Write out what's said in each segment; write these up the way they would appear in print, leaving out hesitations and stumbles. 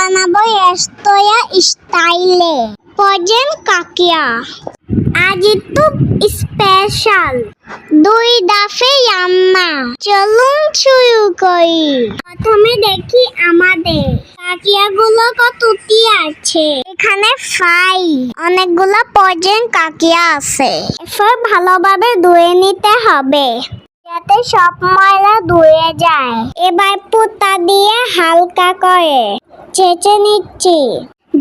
বানাবো রেস্তোরাঁ স্টাইলে। পজেন কাকিয়া আজ একটু স্পেশাল 2 ধাপে রান্না। চলুন শুরু করি। প্রথমে দেখি আমাদের কাকিয়াগুলো কতটি আছে। এখানে ফ্রাই অনেকগুলো পজেন কাকিয়া আছে। এরপর ভালোভাবে ধুয়ে নিতে হবে যাতে সব ময়লা ধুয়ে যায়। এবার পুতা দিয়ে হালকা করে চেঁচে নিচ্ছি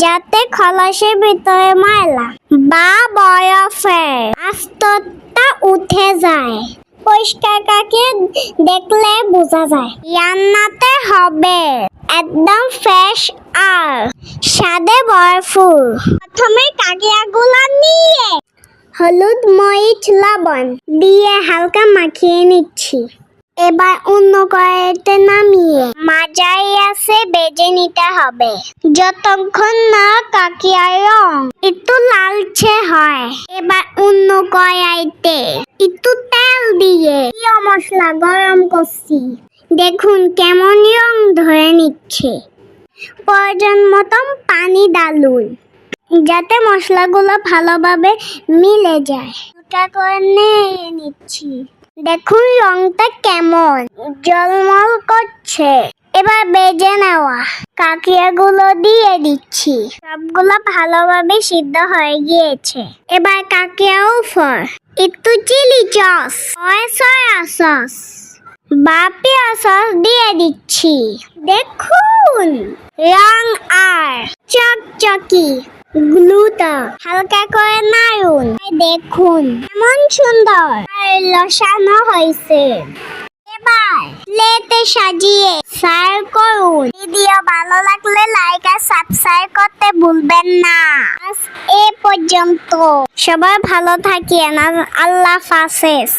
যাতে খলসের ভিতরে ময়লা বা বরফের আস্তরটা উঠে যায়। পরিষ্কার কাকিয়া দেখলে বোঝা যায় রান্নাতে হবে একদম ফ্রেশ আর স্বাদে ভরপুর। প্রথমে কাকিয়াগুলো নিয়ে হলুদ, মরিচ, লবণ দিয়ে হালকা মাখিয়ে নিচ্ছি। এবার অন্য কড়াইতে নামিয়ে মাঝারি আঁচে ভেজে নিতে হবে যতক্ষণ না কাকিয়ার রং একটু লালচে হয়। এবার অন্য কড়াইতে একটু তেল দিয়ে মশলা গরম করছি। দেখুন কেমন রং ধরে নিচ্ছে। প্রয়োজন মতো পানি ঢালুন যাতে মশলাগুলো ভালোভাবে মিলে যায়। হালকা করে নেড়ে নিচ্ছি। দেখুন রংটা কেমন ঝলমল করছে। এবার ভেজে নেওয়া কাকিয়াগুলো দিয়ে দিচ্ছি। সবগুলো ভালোভাবে সিদ্ধ হয়ে গিয়েছে। এবার কাকিয়ার উপর একটু চিলি সস, সয়া সস বা পিয়া সস দিয়ে দিচ্ছি। দেখুন রং আর চকচকি গ্লুটা হালকা করে নাড়ুন। দেখুন কেমন সুন্দর আর লসানো হয়েছে। এবার প্লেটে সাজিয়ে সার্ভ করুন। ভিডিও ভালো লাগলে লাইক আর সাবস্ক্রাইব করতে ভুলবেন না। আজ এ পর্যন্ত। সবাই ভালো থাকেন। আল্লাহ হাফেজ।